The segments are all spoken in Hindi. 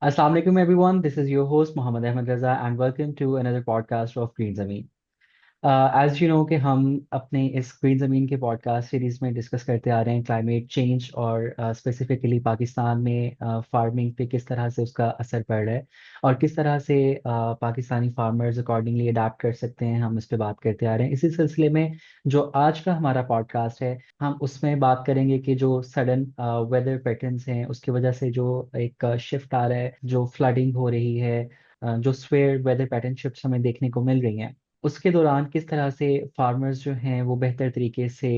Assalamu alaikum everyone. This is your host Mohammed Ahmed Raza and welcome to another podcast of Green Zameen. As you know कि हम अपने इस ग्रीन ज़मीन के पॉडकास्ट सीरीज में डिस्कस करते आ रहे हैं क्लाइमेट चेंज और स्पेसिफिकली पाकिस्तान में फार्मिंग पे किस तरह से उसका असर पड़ रहा है और किस तरह से पाकिस्तानी फार्मर्स अकॉर्डिंगली अडाप्ट कर सकते हैं। हम इस पे बात करते आ रहे हैं। इसी सिलसिले में जो आज का हमारा पॉडकास्ट है हम उसमें बात करेंगे कि जो सडन वेदर पैटर्न्स हैं उसकी वजह से जो एक शिफ्ट आ रहा है, जो फ्लडिंग हो रही है, जो स्वेयर वेदर पैटर्न शिफ्ट्स हमें देखने को मिल रही हैं, उसके दौरान किस तरह से फार्मर्स जो हैं वो बेहतर तरीके से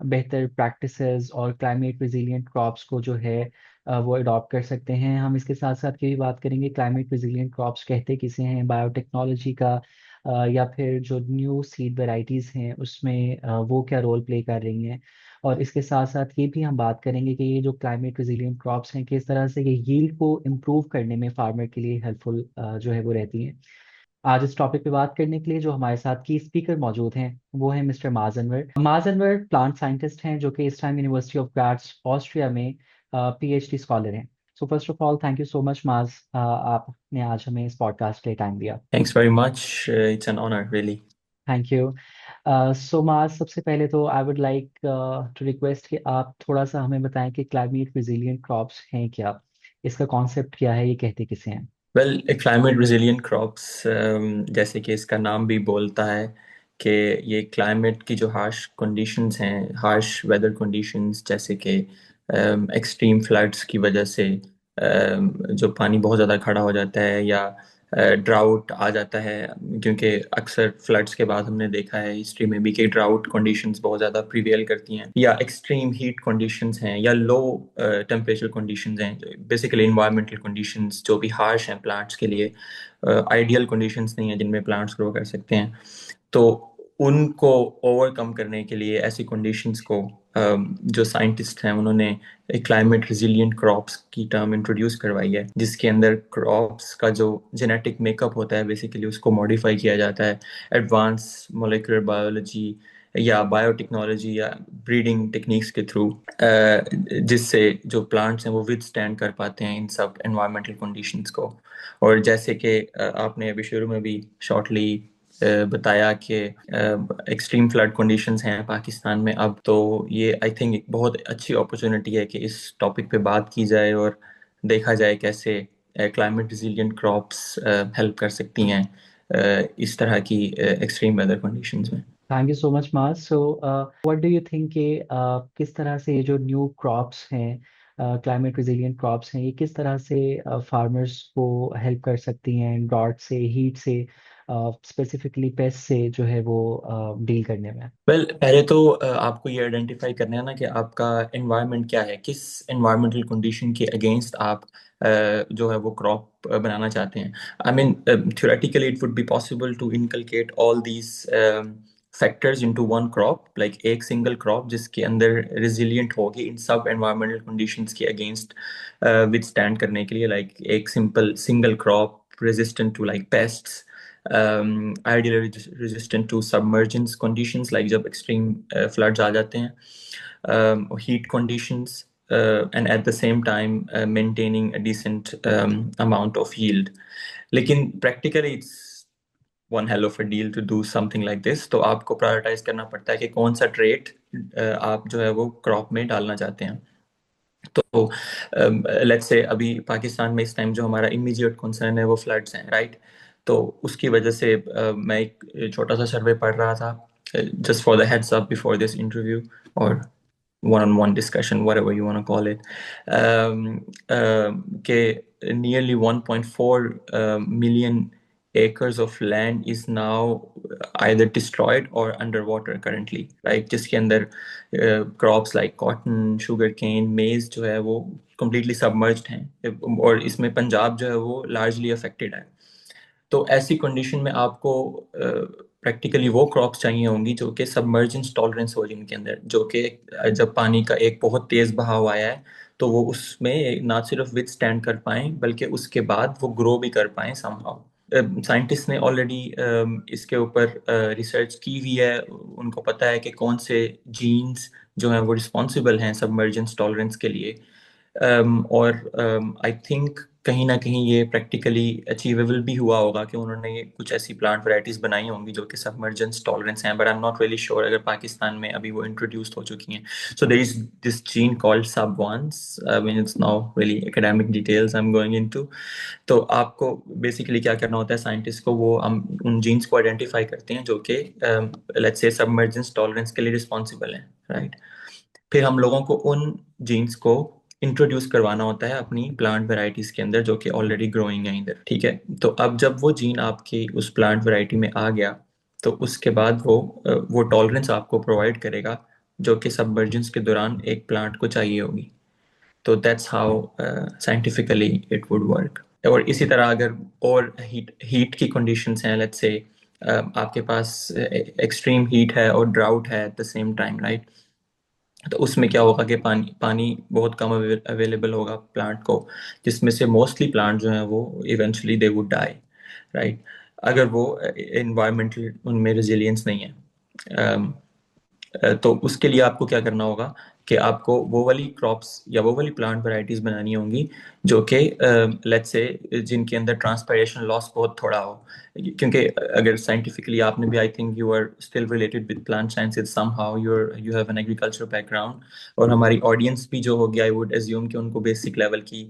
बेहतर प्रैक्टिसेस और क्लाइमेट रिजिलियंट क्रॉप्स को जो है वो अडॉप्ट कर सकते हैं। हम इसके साथ साथ ये भी बात करेंगे क्लाइमेट रिजिलियंट क्रॉप्स कहते किसे हैं, बायोटेक्नोलॉजी का या फिर जो न्यू सीड वेराइटीज़ हैं उसमें वो क्या रोल प्ले कर रही हैं। और इसके साथ साथ ये भी हम बात करेंगे कि ये जो क्लाइमेट रिजिलियंट क्रॉप्स हैं किस तरह से ये यील्ड को इम्प्रूव करने में फार्मर के लिए हेल्पफुल जो है वो रहती हैं। आज इस टॉपिक पे बात करने के लिए जो हमारे साथ की स्पीकर मौजूद हैं वो है मिस्टर माज अनवर। माज अनवर प्लांट साइंटिस्ट हैं जो कि इस टाइम यूनिवर्सिटी ऑफ ग्राट्स ऑस्ट्रिया में पीएचडी स्कॉलर हैं। So first of all thank you so much माज, आपने आज हमें इस पॉडकास्ट के लिए टाइम दिया। Thanks very much. It's an honor, really. Thank you. So much, सबसे पहले तो I would like to request कि आप थोड़ा सा हमें बताएं कि क्लाइमेट रिजिलियंट क्रॉप्स हैं क्या, इसका कॉन्सेप्ट क्या है, ये कहते किसे हैं। Well, climate resilient crops, जैसे कि इसका नाम भी बोलता है कि ये क्लाइमेट की जो हार्श कंडीशंस हैं, हार्श वेदर कंडीशंस, जैसे कि एक्सट्रीम फ्लड्स की वजह से जो पानी बहुत ज़्यादा खड़ा हो जाता है, या ड्राउट आ जाता है, क्योंकि अक्सर फ्लड्स के बाद हमने देखा है हिस्ट्री में भी कि ड्राउट कंडीशंस बहुत ज़्यादा प्रिवेल करती हैं, या एक्सट्रीम हीट कंडीशंस हैं, या लो टेम्परेचर कंडीशंस हैं। बेसिकली इन्वायरमेंटल कंडीशंस जो भी हार्श हैं प्लांट्स के लिए, आइडियल कंडीशंस नहीं है जिनमें प्लांट्स ग्रो कर सकते हैं। तो उनको ओवरकम करने के लिए ऐसी कंडीशंस को जो साइंटिस्ट हैं उन्होंने एक क्लाइमेट रिजिलियंट क्रॉप्स की टर्म इंट्रोड्यूस करवाई है, जिसके अंदर क्रॉप्स का जो जेनेटिक मेकअप होता है बेसिकली उसको मॉडिफाई किया जाता है एडवांस मोलिकुलर बायोलॉजी या बायोटेक्नोलॉजी या ब्रीडिंग टेक्निक्स के थ्रू, जिससे जो प्लांट्स हैं वो विद स्टैंड कर पाते हैं इन सब एनवायरमेंटल कंडीशंस को। और जैसे कि आपने अभी शुरू में भी शॉर्टली बताया कि एक्सट्रीम फ्लड कंडीशंस हैं पाकिस्तान में अब, तो ये आई थिंक एक बहुत अच्छी अपॉर्चुनिटी है कि इस टॉपिक पे बात की जाए और देखा जाए कैसे क्लाइमेट रिजिलियंट क्रॉप्स हेल्प कर सकती हैं इस तरह की एक्सट्रीम वेदर कंडीशंस में। थैंक यू सो मच माज। So what do you think कि किस तरह से ये जो न्यू क्रॉप्स हैं, क्लाइमेट रिजिलियंट क्रॉप्स हैं, ये किस तरह से फार्मर्स को हेल्प कर सकती हैं ड्रॉट से, हीट से, स्पेसिफिकली पेस्ट से जो है वो डील करने में। वेल, पहले तो आपको ये आइडेंटिफाई करना है ना कि आपका एनवायरनमेंट क्या है, किस एनवायरमेंटल कंडीशन के अगेंस्ट आप जो है वो क्रॉप बनाना चाहते हैं। I mean, theoretically it would be possible to inculcate all these factors into one crop, like एक सिंगल क्रॉप जिसके अंदर रेजिलिएंट होगी इन सब एनवायरमेंटल कंडीशंस के अगेंस्ट विद स्टैंड करने के लिए, लाइक एक simple single crop resistant to like pests, ideally resistant to submergence conditions, like जब extreme floods आ जाते हैं, heat conditions, and at the same time maintaining a decent amount of yield. लेकिन practically it's one hell of a deal to do something like this, तो आपको प्रायोरिटाइज करना पड़ता है कि कौन सा ट्रेट आप जो है वो क्रॉप में डालना चाहते हैं। तो लेट्स से अभी पाकिस्तान में इस टाइम जो हमारा इमीडिएट कंसर्न है वो फ्लड्स हैं, राइट। तो उसकी वजह से मैं एक छोटा सा सर्वे पढ़ रहा था, just for the heads up before this interview और one-on-one discussion, whatever you want to call it, कि nearly 1.4 million acres of land is now either destroyed or underwater currently, right, जिसके अंदर crops like cotton, sugar cane, maize जो है वो completely submerged हैं, और इसमें पंजाब जो है वो largely affected है। तो ऐसी कंडीशन में आपको प्रैक्टिकली वो क्रॉप्स चाहिए होंगी जो कि सबमर्जेंस टॉलरेंस हो जिनके अंदर, जो कि जब पानी का एक बहुत तेज बहाव आया है तो वो उसमें ना सिर्फ विद स्टैंड कर पाएं बल्कि उसके बाद वो ग्रो भी कर पाएं समहाउ। साइंटिस्ट ने ऑलरेडी इसके ऊपर रिसर्च की हुई है, उनको पता है कि कौन से जीन्स जो हैं वो रिस्पॉन्सिबल हैं सबमर्जेंस टॉलरेंस के लिए। और आई थिंक कहीं ना कहीं ये प्रैक्टिकली अचीवेबल भी हुआ होगा कि उन्होंने ये कुछ ऐसी प्लांट वैरायटीज बनाई होंगी जो कि सबमर्जेंस टॉलरेंस हैं, but I am not really sure अगर पाकिस्तान में अभी वो इंट्रोड्यूस हो चुकी हैं. So there is this gene called सबवांस. I mean it's now really academic details I am going into. तो आपको बेसिकली क्या करना होता है साइंटिस्ट को, वो हम उन जीन्स को आइडेंटिफाई करते हैं जो कि लेट्स से सबमर्जेंस टॉलरेंस के लिए रिस्पॉन्सिबल हैं, राइट. फिर हम लोगों को उन जीन्स को इंट्रोड्यूस करवाना होता है अपनी प्लांट वैरायटीज के अंदर जो कि ऑलरेडी ग्रोइंग है इधर, ठीक है. तो अब जब वो जीन आपकी उस प्लांट वैरायटी में आ गया, तो उसके बाद वो टॉलरेंस आपको प्रोवाइड करेगा जो कि सबमर्जेंस के दौरान एक प्लांट को चाहिए होगी. तो that's how scientifically it would work. और इसी तरह अगर और हीट हीट की कंडीशंस हैं, लेट्स से आपके पास एक्सट्रीम हीट है और ड्राउट है eight the same time, right. तो उसमें क्या होगा कि पानी पानी बहुत कम अवेलेबल होगा प्लांट को, जिसमें से मोस्टली प्लांट जो हैं वो eventually they would die, right. अगर वो इन्वायरमेंटल उनमें रेजिलियंस नहीं है. um, तो उसके लिए आपको क्या करना होगा कि आपको वो वाली क्रॉप्स या वो वाली प्लांट वैरायटीज बनानी होंगी जो कि लेट्स से जिनके अंदर ट्रांसपायरेशन लॉस बहुत थोड़ा हो. क्योंकि अगर साइंटिफिकली आपने भी, I think you are still related with plant sciences somehow, you have an agriculture background. और हमारी ऑडियंस भी जो होगी, आई वुड एज्यूम कि उनको बेसिक लेवल की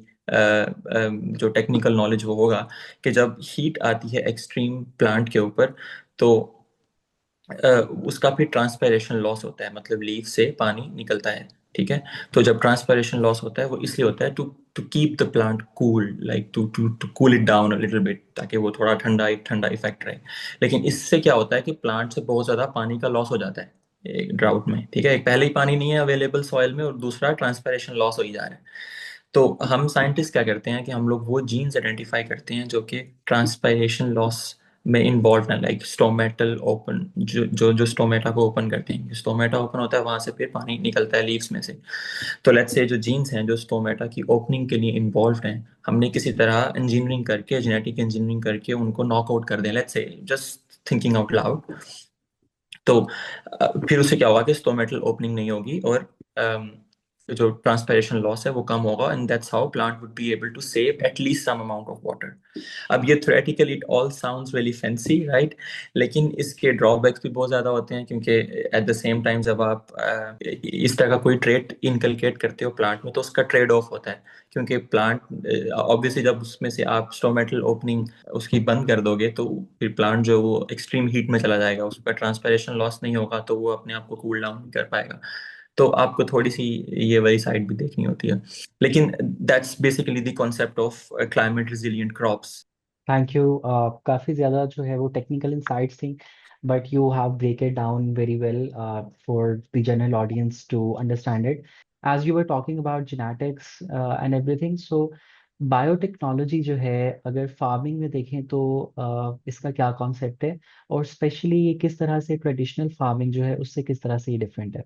जो टेक्निकल नॉलेज वो होगा कि जब हीट आती है एक्सट्रीम प्लांट के ऊपर, तो अ, उसका फिर ट्रांसपायरेशन लॉस होता है, मतलब लीफ से पानी निकलता है, ठीक है. तो जब ट्रांसपायरेशन लॉस होता है वो इसलिए होता है to to keep the plant cool, like to to to cool it down a little bit, ताकि वो थोड़ा ठंडा एक ठंडा इफेक्ट रहे. लेकिन इससे क्या होता है कि प्लांट से बहुत ज्यादा पानी का लॉस हो जाता है ड्राउट में, ठीक है. एक पहले ही पानी नहीं है अवेलेबल सॉइल में और दूसरा ट्रांसपायरेशन लॉस हो ही जा रहा है. तो हम साइंटिस्ट क्या करते हैं कि हम लोग वो जीन्स आइडेंटिफाई करते हैं जो कि ट्रांसपायरेशन लॉस में इन्वॉल्व है, लाइक स्टोमेटल ओपन, जो जो जो स्टोमेटा को ओपन करते हैं. स्टोमेटा ओपन होता है, वहां से फिर पानी निकलता है लीव्स में से. तो लेट्स से जो जीन्स हैं जो स्टोमेटा की ओपनिंग के लिए इन्वॉल्व हैं, हमने किसी तरह इंजीनियरिंग करके, जेनेटिक इंजीनियरिंग करके उनको नॉकआउट कर दें, let's say just thinking out loud. तो फिर उससे क्या होगा कि स्टोमेटल ओपनिंग नहीं होगी और जो ट्रांसपायरेशन लॉस है वो कम होगा, and that's how plant would be able to save at least some amount of water. अब ये theoretically it all sounds really fancy, right. लेकिन इसके ड्रॉबैक्स भी बहुत ज़्यादा होते हैं, क्योंकि एट द सेम टाइम जब आप इस तरह का कोई ट्रेड इनकलकेट करते हो प्लांट में, तो उसका ट्रेड ऑफ होता है. क्योंकि प्लांट ऑब्वियसली जब उसमें से आप स्टोमेटल ओपनिंग उसकी बंद कर दोगे, तो फिर प्लांट जो वो एक्सट्रीम हीट में चला जाएगा, उसका ट्रांसपायरेशन लॉस नहीं होगा, तो वो अपने आप को कूल डाउन नहीं कर पाएगा. तो आपको थोड़ी सी ये वाली साइड भी देखनी होती है. लेकिन that's basically the concept of climate resilient crops. Thank you. काफ़ी ज़्यादा जो है वो टेक्निकल इंसाइट्स थी, but you have break it down very well for the general audience to understand it. As you were talking about genetics and everything, so biotechnology जो है, अगर फार्मिंग में देखें तो इसका क्या कॉन्सेप्ट है, और स्पेशली ये किस तरह से ट्रेडिशनल फार्मिंग जो है उससे किस तरह से ये डिफरेंट है.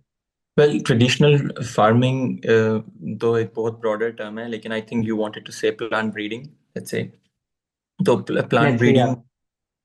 वेल, ट्रेडिशनल फार्मिंग तो एक बहुत ब्रॉडर टर्म है, लेकिन I think you wanted to say plant breeding, let's say. तो प्लांट लेट्स से या. ब्रीडिंग,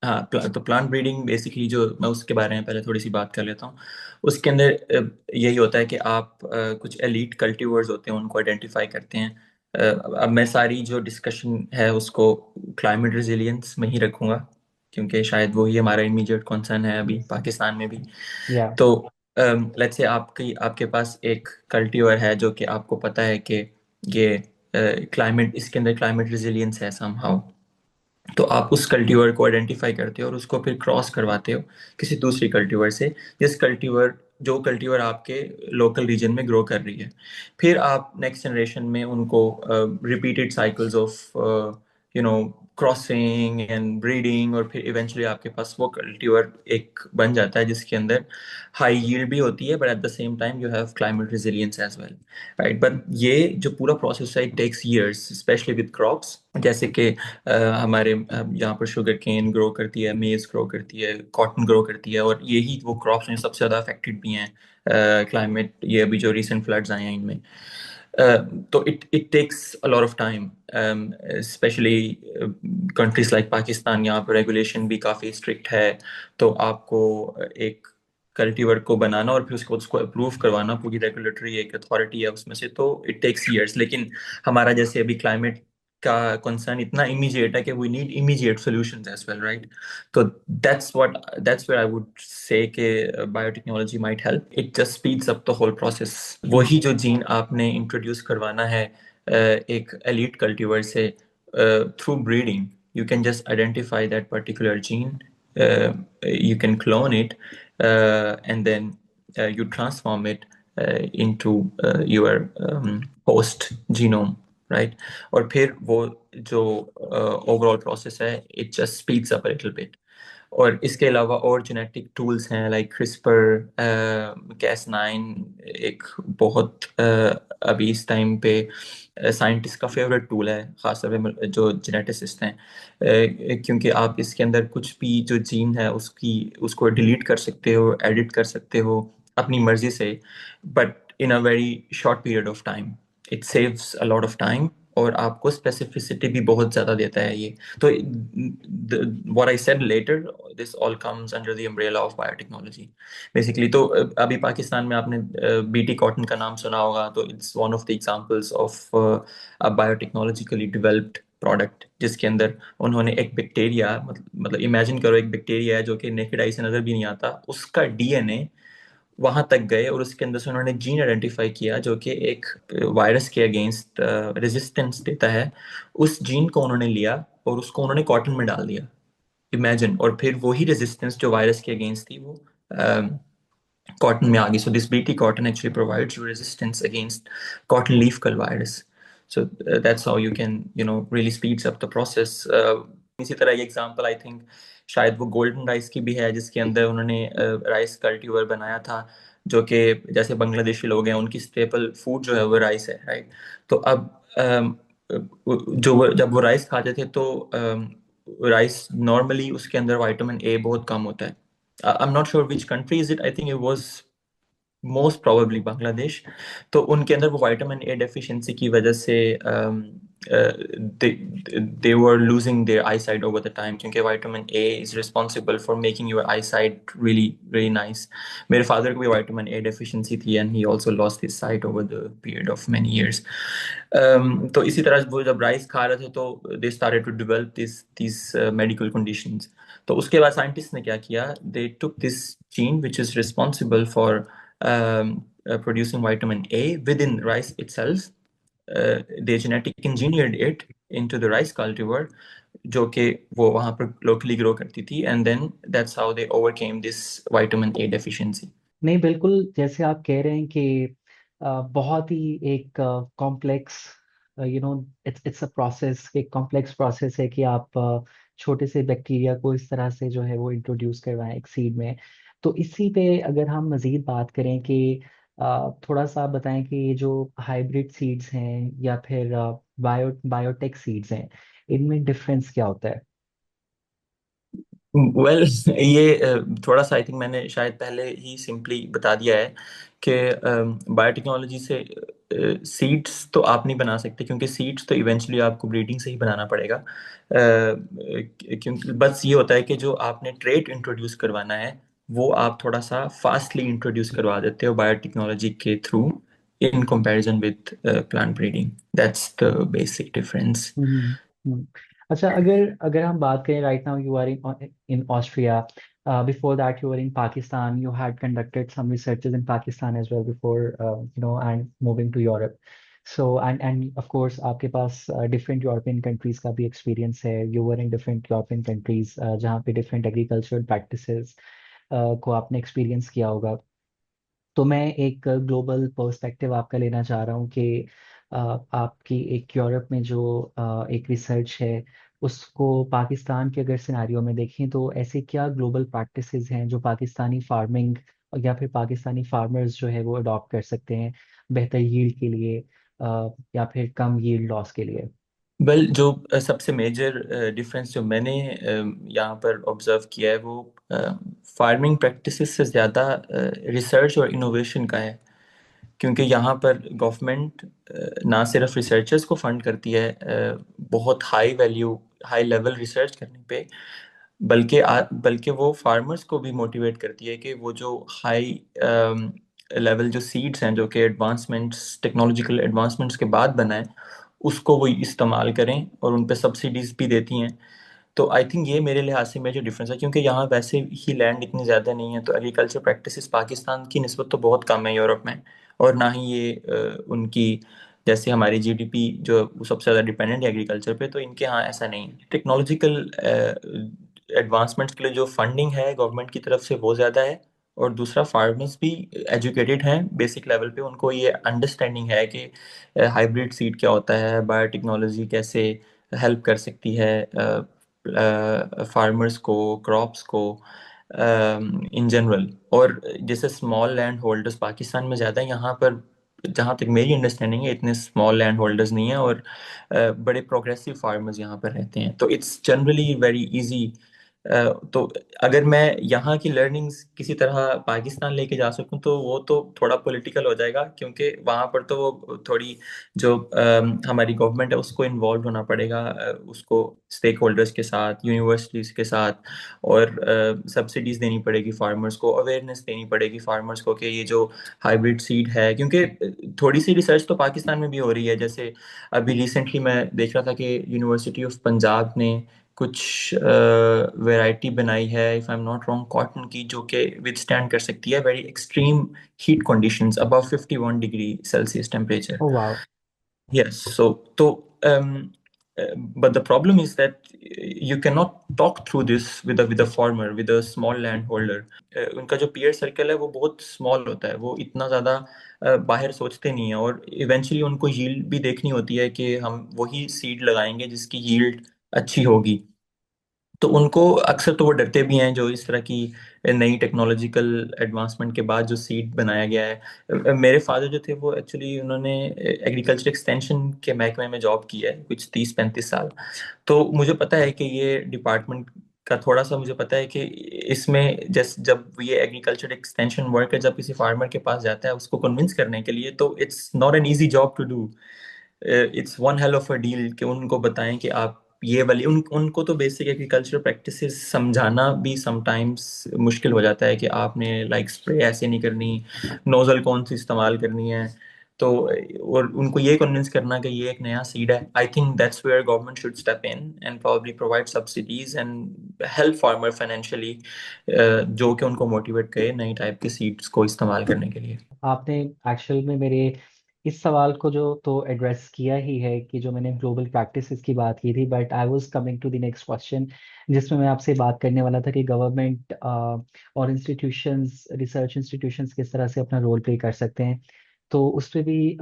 हाँ, तो प्लांट ब्रीडिंग बेसिकली, जो मैं उसके बारे में पहले थोड़ी सी बात कर लेता हूँ. उसके अंदर यही होता है कि आप कुछ एलीट कल्टीवर्स होते हैं उनको आइडेंटिफाई करते हैं. अब मैं सारी जो डिस्कशन है उसको क्लाइमेट रिजिलियंस में ही रखूंगा, क्योंकि शायद वही हमारा इमीडिएट कंसर्न है अभी यस. पाकिस्तान में भी. या. तो लेट्स से आपके पास एक कल्टीवर है जो कि आपको पता है कि ये क्लाइमेट, इसके अंदर क्लाइमेट रिजिलियंस है समहाउ. तो आप उस कल्टीवर को आइडेंटिफाई करते हो और उसको फिर क्रॉस करवाते हो किसी दूसरी कल्टीवर से, जिस कल्टीवर जो कल्टीवर आपके लोकल रीजन में ग्रो कर रही है. फिर आप नेक्स्ट जनरेशन में उनको repeated cycles of you know crossing and breeding, और फिर इवेंचुअली आपके पास वो कल्टीवर एक बन जाता है जिसके अंदर हाई यील्ड भी होती है, but at the same time you have climate resilience as well, right. But ये जो पूरा प्रोसेस है, it takes years, especially with crops. जैसे कि हमारे यहाँ पर शुगर केन ग्रो करती है, मेज ग्रो करती है, कॉटन ग्रो करती है, और यही वो क्रॉप्स हैं सबसे ज़्यादा अफेक्टेड भी हैं क्लाइमेट, ये अभी जो रिसेंट फ्लड्स आए हैं इनमें. तो it takes a lot of time, especially countries like Pakistan. यहाँ पर रेगुलेशन भी काफ़ी स्ट्रिक्ट है. तो आपको एक कल्टीवर को बनाना और फिर उसको अप्रूव करवाना, पूरी रेगुलेटरी एक अथॉरिटी है उसमें से, तो इट टेक्स ईयर्स. लेकिन हमारा जैसे अभी क्लाइमेट का कंसर्न इतना इमीडिएट है कि we need immediate solutions as well, right? तो that's where I would say कि biotechnology might help, it just speeds up the whole process. वही जो जीन आपने इंट्रोड्यूस करवाना है एक एलीट कल्टीवर से through breeding, you can just identify that particular gene, you can clone it, and then you transform it into your host genome, right? और फिर वो जो ओवरऑल प्रोसेस है, it just speeds up a little bit। और इसके अलावा और जेनेटिक टूल्स हैं लाइक क्रिस्पर, कैस9, एक बहुत अभी इस टाइम पे साइंटिस्ट का फेवरेट टूल है, खासतौर पे जो जेनेटिसिस्ट हैं, क्योंकि आप इसके अंदर कुछ भी जो जीन है उसको डिलीट कर सकते हो, एडिट कर सकते हो अपनी मर्जी से, but in a very short period of time. It saves a lot of time और आपको स्पेसिफिसिटी भी बहुत ज़्यादा देता है ये। तो what I said later, this all comes under the umbrella of biotechnology basically। तो अभी पाकिस्तान में आपने बीटी कॉटन का नाम सुना होगा, तो it's one of the examples of a biotechnologically developed product, जिसके अंदर उन्होंने एक बैक्टीरिया, मतलब इमेजिन करो एक बैक्टीरिया है जो कि नेकेड आई से नजर भी नहीं आता, उसका डीएनए वहां तक गए और उसके अंदर से उन्होंने जीन आइडेंटिफाई किया जो कि एक वायरस के अगेंस्ट रेजिस्टेंस देता है। उस जीन को उन्होंने लिया और उसको उन्होंने कॉटन में डाल दिया, इमेजिन। और फिर वही रेजिस्टेंस जो वायरस के अगेंस्ट थी वो कॉटन में आ गई। So this BT cotton actually provides you resistance against cotton leaf curl virus. So that's how you can really speeds up the process. इसी तरह ये एग्जांपल आई थिंक शायद वो गोल्डन राइस की भी है, जिसके अंदर उन्होंने राइस कल्टीवर बनाया था, जो कि जैसे बांग्लादेशी लोग हैं उनकी स्टेपल फूड जो है वो राइस है, राइट? तो अब जब वो राइस खाते थे तो राइस नॉर्मली उसके अंदर विटामिन ए बहुत कम होता है। आई am not sure which country is it, I think it was most probably Bangladesh. तो उनके अंदर वो विटामिन ए डेफिशिएंसी की वजह से they were losing their eyesight over the time, क्योंकि vitamin A is responsible for making your eyesight really really nice. मेरे फादर को भी विटामिन ए डेफिशिएंसी थी and he also lost his sight over the period of many years. तो इसी तरह वो जब राइस खा रहे थे तो they started to develop this medical conditions. तो उसके बाद साइंटिस्ट ने क्या किया, they took this gene which is responsible for producing vitamin A within rice itself. They genetic engineered it into the rice cultivar, जो कि वो वहाँ पर locally grow करती थी, and then that's how they overcame this vitamin A deficiency। नहीं, बिल्कुल जैसे आप कह रहे हैं कि बहुत ही एक कॉम्प्लेक्स, इट्स अ प्रोसेस, एक कॉम्प्लेक्स प्रोसेस है कि आप छोटे से बैक्टीरिया को इस तरह से जो है वो इंट्रोड्यूस करवाएं एक सीड में। तो इसी पे अगर हम मजीद बात करें कि थोड़ा सा आप बताएं कि ये जो हाइब्रिड सीड्स हैं या फिर बायोटेक सीड्स हैं, इनमें डिफरेंस क्या होता है? वेल ये थोड़ा सा आई थिंक मैंने शायद पहले ही सिंपली बता दिया है कि बायोटेक्नोलॉजी से सीड्स तो आप नहीं बना सकते, क्योंकि सीड्स तो इवेंचुअली आपको ब्रीडिंग से ही बनाना पड़ेगा। क्योंकि बस ये होता है कि जो आपने ट्रेट इंट्रोड्यूस करवाना है वो आप थोड़ा सा फास्टली इंट्रोड्यूस करवा देते हो बायोटेक्नोलॉजी के through in comparison with plant breeding. That's the basic difference. Hmm. Hmm. अच्छा, अगर अगर हम बात करें, right now you are in Austria, before that you are in Pakistan, you had conducted some researches in Pakistan as well before and moving to Europe. So and of course आपके पास डिफरेंट यूरोपियन कंट्रीज का भी एक्सपीरियंस है, you were in different European countries जहाँ पे डिफरेंट एग्रीकल्चरल प्रैक्टिसेस को आपने एक्सपीरियंस किया होगा। तो मैं एक ग्लोबल पर्सपेक्टिव आपका लेना चाह रहा हूँ कि आपकी एक यूरोप में जो एक रिसर्च है, उसको पाकिस्तान के अगर सिनारियों में देखें तो ऐसे क्या ग्लोबल प्रैक्टिसेस हैं जो पाकिस्तानी फार्मिंग या फिर पाकिस्तानी फार्मर्स जो है वो अडॉप्ट कर सकते हैं बेहतर यील्ड के लिए, या फिर कम यील्ड लॉस के लिए? वेल जो सबसे मेजर डिफरेंस जो मैंने यहाँ पर ऑब्जर्व किया है वो फार्मिंग प्रैक्टिसेस से ज़्यादा रिसर्च और इनोवेशन का है। क्योंकि यहाँ पर गवर्नमेंट ना सिर्फ रिसर्चर्स को फंड करती है बहुत high value high level research करने पे, बल्कि वो फार्मर्स को भी मोटिवेट करती है कि वो जो हाई लेवल जो सीड्स हैं जो कि एडवांसमेंट्स टेक्नोलॉजिकल एडवांसमेंट्स के बाद बनाए, उसको वो इस्तेमाल करें, और उन पे सब्सिडीज भी देती हैं। तो आई थिंक ये मेरे लिहाज से मेजर डिफरेंस है, क्योंकि यहाँ वैसे ही लैंड इतनी ज़्यादा नहीं है, तो एग्रीकल्चर प्रैक्टिसेस पाकिस्तान की निस्बत तो बहुत कम है यूरोप में। और ना ही ये उनकी, जैसे हमारी जीडीपी जो वो सबसे ज़्यादा डिपेंडेंट है एग्रीकल्चर पे, तो इनके यहाँ ऐसा नहीं है। टेक्नोलॉजिकल एडवांसमेंट्स के लिए जो फंडिंग है गवर्नमेंट की तरफ से वो ज़्यादा है, और दूसरा फार्मर्स भी एजुकेटेड हैं बेसिक लेवल पे, उनको ये अंडरस्टैंडिंग है कि हाइब्रिड सीड क्या होता है, बायोटेक्नोलॉजी कैसे हेल्प कर सकती है फार्मर्स को, क्रॉप्स को इन जनरल। और जैसे स्मॉल लैंड होल्डर्स पाकिस्तान में ज़्यादा है, यहाँ पर जहाँ तक मेरी अंडरस्टैंडिंग है इतने स्मॉल लैंड होल्डर्स नहीं है, और बड़े प्रोग्रेसिव फार्मर्स यहाँ पर रहते हैं, तो इट्स जनरली वेरी इजी। तो अगर मैं यहाँ की लर्निंग्स किसी तरह पाकिस्तान लेके जा सकूँ तो वो तो थोड़ा पॉलिटिकल हो जाएगा, क्योंकि वहाँ पर तो वो थोड़ी जो हमारी गवर्नमेंट है उसको इन्वॉल्व होना पड़ेगा, उसको स्टेक होल्डर्स के साथ, यूनिवर्सिटीज़ के साथ, और सब्सिडीज देनी पड़ेगी फार्मर्स को, अवेयरनेस देनी पड़ेगी फार्मर्स को कि ये जो हाइब्रिड सीड है, क्योंकि थोड़ी सी रिसर्च तो पाकिस्तान में भी हो रही है। जैसे अभी रिसेंटली मैं देख रहा था कि यूनिवर्सिटी ऑफ पंजाब ने कुछ वैरायटी बनाई है, if I am not wrong, cotton की, जो कि विदस्टैंड कर सकती है very extreme heat conditions above 51 degree Celsius temperature. ओ वाह। Yes, um, but the problem is that you cannot talk through this with a farmer, with a small landholder. उनका जो peer circle है वो बहुत small होता है, वो इतना ज़्यादा बाहर सोचते नहीं है, और eventually उनको yield भी देखनी होती है कि हम वही seed लगाएंगे जिसकी yield अच्छी होगी। तो उनको अक्सर तो वो डरते भी हैं जो इस तरह की नई टेक्नोलॉजिकल एडवांसमेंट के बाद जो सीड बनाया गया है। मेरे फादर जो थे वो एक्चुअली उन्होंने एग्रीकल्चर एक्सटेंशन के महकमे में जॉब की है कुछ 30-35 साल। तो मुझे पता है कि ये डिपार्टमेंट का थोड़ा सा मुझे पता है कि इसमें जैसे जब ये एग्रीकल्चर एक्सटेंशन वर्कर जब किसी फार्मर के पास जाता है उसको कन्विंस करने के लिए, तो it's not an easy job to do. It's one hell of a deal कि उनको बताएं कि आप ये वाली उनको तो बेसिक एग्रीकल्चर प्रैक्टिसेस समझाना भी समटाइम्स मुश्किल हो जाता है कि आपने लाइक स्प्रे ऐसे नहीं करनी, नोजल कौन सी इस्तेमाल करनी है। तो और उनको ये कन्विंस करना कि ये एक नया सीड है, I think that's where government should step in and probably provide subsidies and help farmer financially, जो कि उनको मोटिवेट करे नई टाइप के सीड्स को इस्तेमाल करने के लिए। आपने एक्चुअल में मेरे इस सवाल को जो तो एड्रेस किया ही है कि जो मैंने ग्लोबल प्रैक्टिसेस की बात की थी, but I was coming to the next question जिसमें मैं आपसे बात करने वाला था कि गवर्नमेंट और इंस्टीट्यूशंस, रिसर्च इंस्टीट्यूशंस किस तरह से अपना रोल प्ले कर सकते हैं। तो उस पे भी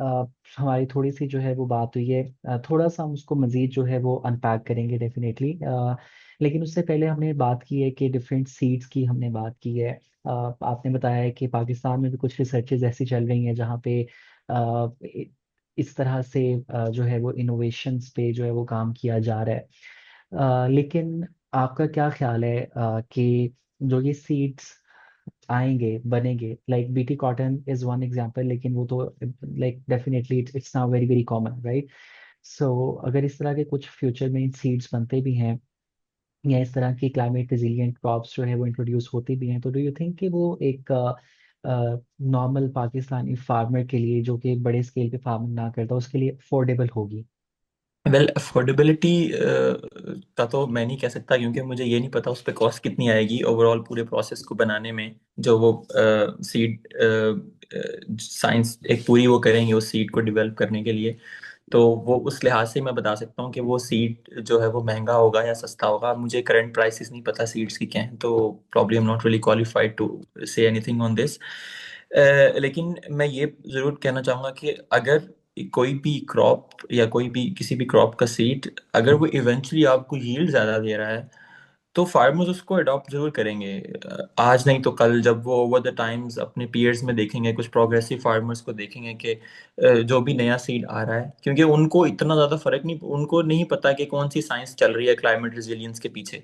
हमारी थोड़ी सी जो है वो बात हुई है। थोड़ा सा हम उसको मजीद जो है वो अनपैक करेंगे डेफिनेटली। लेकिन उससे पहले हमने बात की है कि डिफरेंट सीड्स की हमने बात की है। आपने बताया है कि पाकिस्तान में भी कुछ रिसर्चेज ऐसी चल रही हैं जहाँ पे इस तरह से जो है वो इनोवेशंस पे जो है वो काम किया जा रहा है। लेकिन आपका क्या ख्याल है कि जो ये सीड्स आएंगे बनेंगे, like BT cotton is one example, लेकिन वो तो like definitely it's now very very common, right? So अगर इस तरह के कुछ फ्यूचर में सीड्स बनते भी हैं या इस तरह की क्लाइमेट रेजिलिएंट क्रॉप्स जो है वो इंट्रोड्यूस होती भी हैं, तो डू यू थिंक कि वो एक नॉर्मल पाकिस्तानी फार्मर के लिए जो कि बड़े स्केल पे फार्मिंग ना करता उसके लिए अफोर्डेबल होगी? वेल, अफोर्डेबिलिटी का तो मैं नहीं कह सकता, क्योंकि मुझे ये नहीं पता उस पर कॉस्ट कितनी आएगी ओवरऑल पूरे प्रोसेस को बनाने में। जो वो सीड साइंस एक पूरी वो करेंगे उस सीड को डेवलप करने के लिए, तो वो उस लिहाज से मैं बता सकता हूँ कि वो सीड जो है वो महंगा होगा या सस्ता होगा। मुझे करंट प्राइसेस नहीं पता सीड्स की क्या हैं, तो probably I am not really qualified to say anything on this. लेकिन मैं ये ज़रूर कहना चाहूँगा कि अगर कोई भी क्रॉप या कोई भी किसी भी क्रॉप का सीड अगर वो इवेंचुअली आपको यील्ड ज़्यादा दे रहा है, तो फार्मर्स उसको अडॉप्ट जरूर करेंगे। आज नहीं तो कल जब वो ओवर द टाइम्स अपने पीयर्स में देखेंगे, कुछ प्रोग्रेसिव फार्मर्स को देखेंगे कि जो भी नया सीड आ रहा है, क्योंकि उनको इतना ज़्यादा फर्क नहीं, उनको नहीं पता कि कौन सी साइंस चल रही है क्लाइमेट रेजिलियंस के पीछे।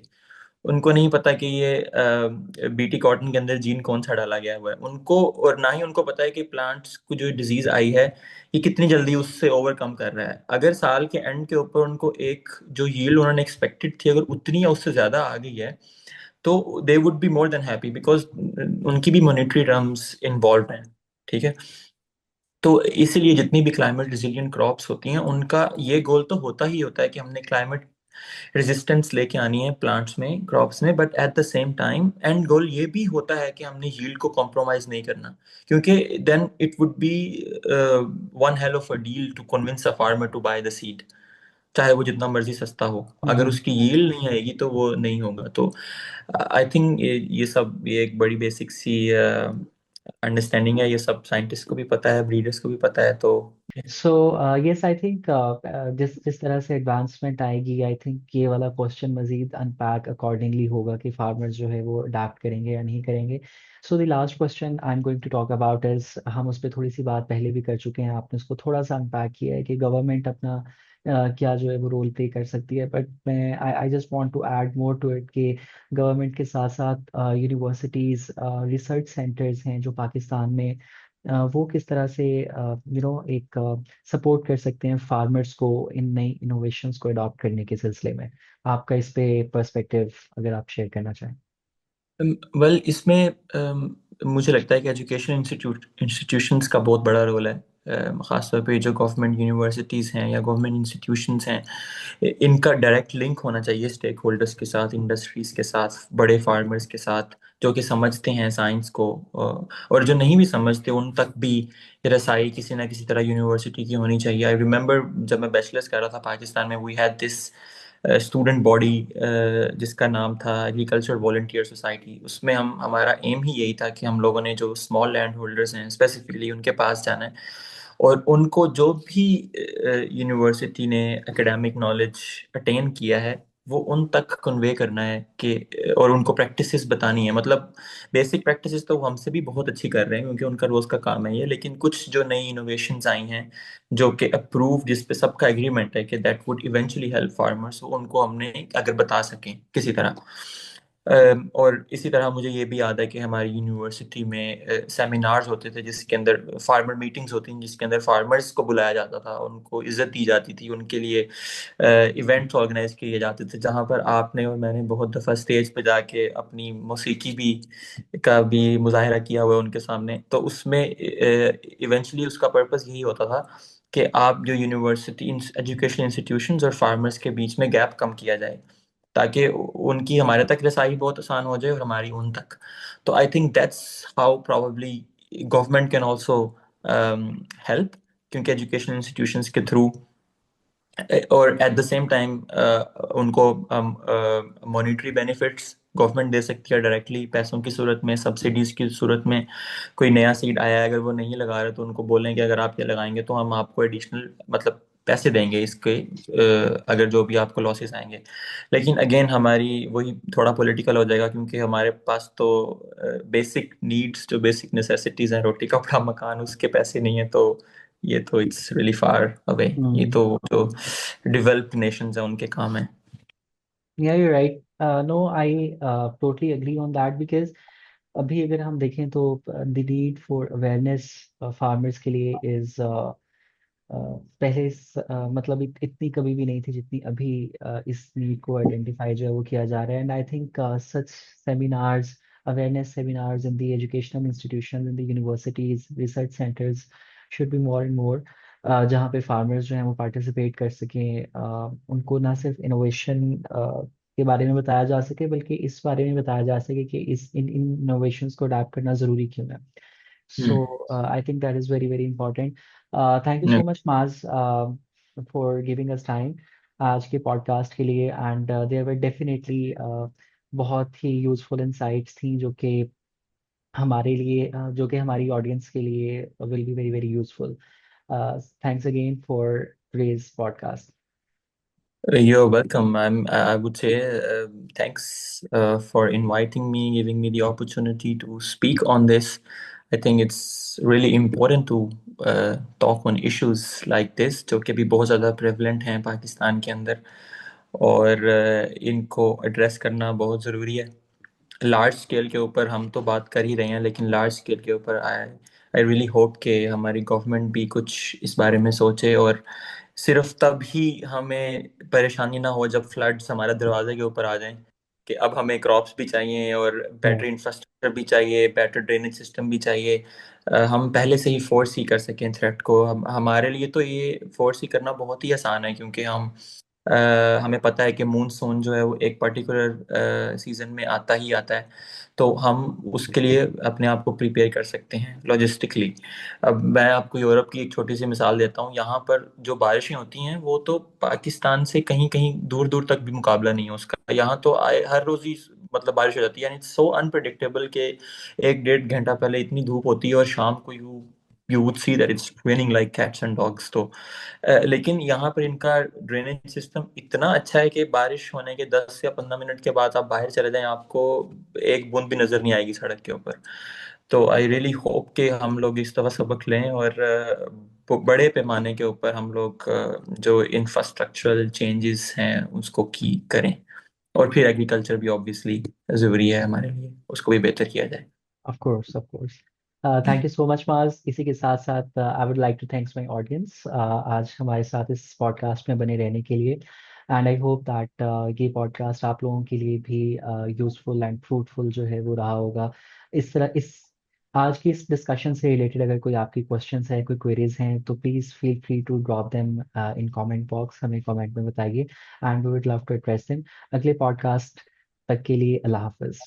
उनको नहीं पता कि ये बीटी कॉटन के अंदर जीन कौन सा डाला गया हुआ है उनको, और ना ही उनको पता है कि प्लांट्स को जो डिजीज आई है ये कितनी जल्दी उससे ओवरकम कर रहा है। अगर साल के एंड के ऊपर उनको एक जो यील्ड उन्होंने एक्सपेक्टेड थी अगर उतनी या उससे ज्यादा आ गई है, तो they would be more than happy, because उनकी भी मॉनेटरी टर्म्स इन्वॉल्व हैं। ठीक है। तो इसीलिए जितनी भी क्लाइमेट रिजिलियंट क्रॉप्स होती हैं उनका ये गोल तो होता है कि हमने क्लाइमेट रेजिस्टेंस लेके आनी है प्लांट्स में, क्रॉप्स में, but at the same time and goal ये भी होता है कि हमने यील्ड को कॉम्प्रोमाइज नहीं करना, क्योंकि then it would be one hell of a deal to convince a farmer to buy the seed, चाहे वो जितना मर्जी सस्ता हो, अगर हम्म। उसकी यील्ड नहीं आएगी तो वो नहीं होगा। तो आई थिंक ये सब, ये एक बड़ी बेसिक सी अंडरस्टैंडिंग है, ये सब साइंटिस्ट को भी पता है, ब्रीडर्स को भी पता है। तो सो यस, आई थिंक जिस जिस तरह से एडवांसमेंट आएगी, आई थिंक ये वाला क्वेश्चन मजीद अनपैक अकॉर्डिंगली होगा कि फार्मर्स जो है वो अडाप्ट करेंगे या नहीं करेंगे। So the last question I am going to talk about is, हम उस पर थोड़ी सी बात पहले भी कर चुके हैं, आपने उसको थोड़ा सा अनपैक किया है कि गवर्नमेंट अपना क्या जो है वो रोल प्ले कर सकती है, बट मैं I I just want to add more to it कि गवर्नमेंट के साथ साथ यूनिवर्सिटीज़, रिसर्च सेंटर्स हैं जो पाकिस्तान में, वो किस तरह से एक सपोर्ट कर सकते हैं फार्मर्स को इन नई इनोवेशंस को अडॉप्ट करने के सिलसिले में। आपका इस पे पर्सपेक्टिव अगर आप शेयर करना चाहें। वेल इसमें मुझे लगता है कि एजुकेशन इंस्टीट्यूशंस का बहुत बड़ा रोल है। ख़ासतौर पे जो गवर्नमेंट यूनिवर्सिटीज़ हैं या गवर्नमेंट इंस्टीट्यूशंस हैं, इनका डायरेक्ट लिंक होना चाहिए स्टेक होल्डर्स के साथ, इंडस्ट्रीज़ के साथ, बड़े फार्मर्स के साथ, जो कि समझते हैं साइंस को, और जो नहीं भी समझते उन तक भी रसाई किसी ना किसी तरह यूनिवर्सिटी की होनी चाहिए। आई रिमेंबर जब मैं बैचलर्स कर रहा था पाकिस्तान में, we had this student body जिसका नाम था एग्रीकल्चर वॉलंटियर सोसाइटी। उसमें हम, हमारा एम ही यही था कि हम लोगों ने जो स्मॉल लैंड होल्डर्स हैं स्पेसिफिकली उनके पास जाना है, और उनको जो भी यूनिवर्सिटी ने एकेडमिक नॉलेज अटेन किया है वो उन तक कन्वे करना है कि, और उनको प्रैक्टिसेस बतानी है। मतलब बेसिक प्रैक्टिसेस तो वो हमसे भी बहुत अच्छी कर रहे हैं क्योंकि उनका रोज का काम है ये, लेकिन कुछ जो नई इनोवेशंस आई हैं जो कि अप्रूव, जिस पे सबका एग्रीमेंट है कि that would eventually help farmers, उनको हमने अगर बता सकें किसी तरह। और इसी तरह मुझे ये भी याद है कि हमारी यूनिवर्सिटी में सेमिनार्स होते थे जिसके अंदर फार्मर मीटिंग्स होती थी, जिसके अंदर फार्मर्स को बुलाया जाता था, उनको इज्जत दी जाती थी, उनके लिए इवेंट्स ऑर्गेनाइज किए जाते थे जहाँ पर आपने और मैंने बहुत दफ़ा स्टेज पे जाके अपनी मौसीकी भी का भी मुजाहरा किया हुआ है उनके सामने। तो उसमें इवेंचुअली उसका पर्पस यही होता था कि आप जो यूनिवर्सिटी, एजुकेशन इंस्टीट्यूशंस और फार्मर्स के बीच में गैप कम किया जाए, ताकि उनकी हमारे तक रसाई बहुत आसान हो जाए और हमारी उन तक। तो आई think that's how probably government can also help, क्योंकि एजुकेशन इंस्टीट्यूशंस के थ्रू और एट द सेम टाइम उनको मॉनेटरी बेनिफिट्स गवर्नमेंट दे सकती है डायरेक्टली, पैसों की सूरत में, सब्सिडीज की सूरत में। कोई नया सीड आया है, अगर वो नहीं लगा रहे तो उनको बोलें कि अगर आप ये लगाएंगे तो हम आपको एडिशनल मतलब पैसे देंगे इसके, अगर जो भी आपको लॉसेस आएंगे। लेकिन अगेन हमारी वही थोड़ा पॉलिटिकल हो जाएगा, क्योंकि हमारे पास तो बेसिक नीड्स, जो बेसिक नेसेसिटीज हैं, रोटी कपड़ा मकान, उसके पैसे नहीं है। तो ये तो इट्स रियली फार अवे, ये हम्म। तो जो डेवलप्ड नेशंस हैं उनके काम है। Yeah you right, no I totally agree on that because अभी अगर हम देखें तो the need for awareness farmers के लिए इज पहले मतलब इतनी कभी भी नहीं थी जितनी अभी इस नीड को आइडेंटिफाई जो है वो किया जा रहा है। And I think such seminars, awareness seminars in the educational institution, in the universities, research centres should be more and more, जहाँ पे फार्मर्स जो हैं वो पार्टिसिपेट कर सकें, उनको ना सिर्फ इनोवेशन के बारे में बताया जा सके बल्कि इस बारे में बताया जा सके कि इस इन इन इनोवेशंस को अडाप्ट करना ज़रूरी क्यों है। हम्म। So I think that is very, very important. Thank you so much, Maz, for giving us time आज के पॉडकास्ट के लिए, एंड देयर वर डेफिनेटली बहुत ही यूजफुल इंसाइट्स थी जो कि हमारे लिए जो कि हमारी ऑडियंस के लिए will be very very useful. Thanks again for today's podcast. You're welcome. I would say thanks for inviting me, giving me the opportunity to speak on this. I think it's really important to talk on issues like this, जो कि भी बहुत ज़्यादा prevalent हैं पाकिस्तान के अंदर, और इनको एड्रेस करना बहुत ज़रूरी है। लार्ज स्केल के ऊपर हम तो बात कर ही रहे हैं, लेकिन लार्ज स्केल के ऊपर आई आई रियली होप कि हमारी गवर्नमेंट भी कुछ इस बारे में सोचे, और सिर्फ तब ही हमें परेशानी ना हो जब फ्लड्स हमारे दरवाजे के ऊपर आ जाएं कि अब हमें क्रॉप्स भी चाहिए और बेटर इंफ्रास्ट्रक्चर भी चाहिए, बेटर ड्रेनेज सिस्टम भी चाहिए। हम पहले से ही फोर्स ही कर सकें थ्रेट को। हमारे लिए तो ये फोर्स ही करना बहुत ही आसान है, क्योंकि हमें पता है कि मूनसून जो है वो एक पर्टिकुलर सीजन में आता ही आता है। तो हम उसके लिए अपने आप को प्रिपेयर कर सकते हैं लॉजिस्टिकली। अब मैं आपको यूरोप की एक छोटी सी मिसाल देता हूँ। यहाँ पर जो बारिशें होती हैं वो तो पाकिस्तान से कहीं कहीं दूर दूर तक भी मुकाबला नहीं है उसका। यहाँ तो आए हर रोज ही मतलब बारिश हो जाती है, यानी सो अनप्रडिक्टेबल कि एक डेढ़ घंटा पहले इतनी धूप होती है और शाम को you you would see that it's raining like cats and dogs. तो लेकिन यहाँ पर इनका ड्रेनेज सिस्टम इतना अच्छा है कि बारिश होने के 10 या 15 मिनट के बाद आप बाहर चले जाएं, आपको एक बूंद भी नजर नहीं आएगी सड़क के ऊपर। तो आई रियली होप कि हम लोग इस दफा सबक लें और बड़े पैमाने के ऊपर हम लोग जो इंफ्रास्ट्रक्चरल चेंजेस हैं उसको की करें। और फिर एग्रीकल्चर भी ऑब्वियसली ज़रूरी है हमारे लिए, उसको भी बेहतर किया जाए। Of course, of course. Thank you so much Maaz. इसी के साथ साथ I would like to thanks my audience आज हमारे साथ इस पॉडकास्ट में बने रहने के लिए। एंड आई होप दैट ये पॉडकास्ट आप लोगों के लिए भी यूजफुल एंड फ्रूटफुल जो है वो रहा होगा। इस तरह इस आज की इस डिस्कशन से रिलेटेड अगर कोई आपकी क्वेश्चंस है, कोई क्वेरीज हैं, तो please feel free to drop them in comment box. हमें कमेंट में बताइए and we would love to address them. अगले पॉडकास्ट तक के लिए अल्लाह हाफिज।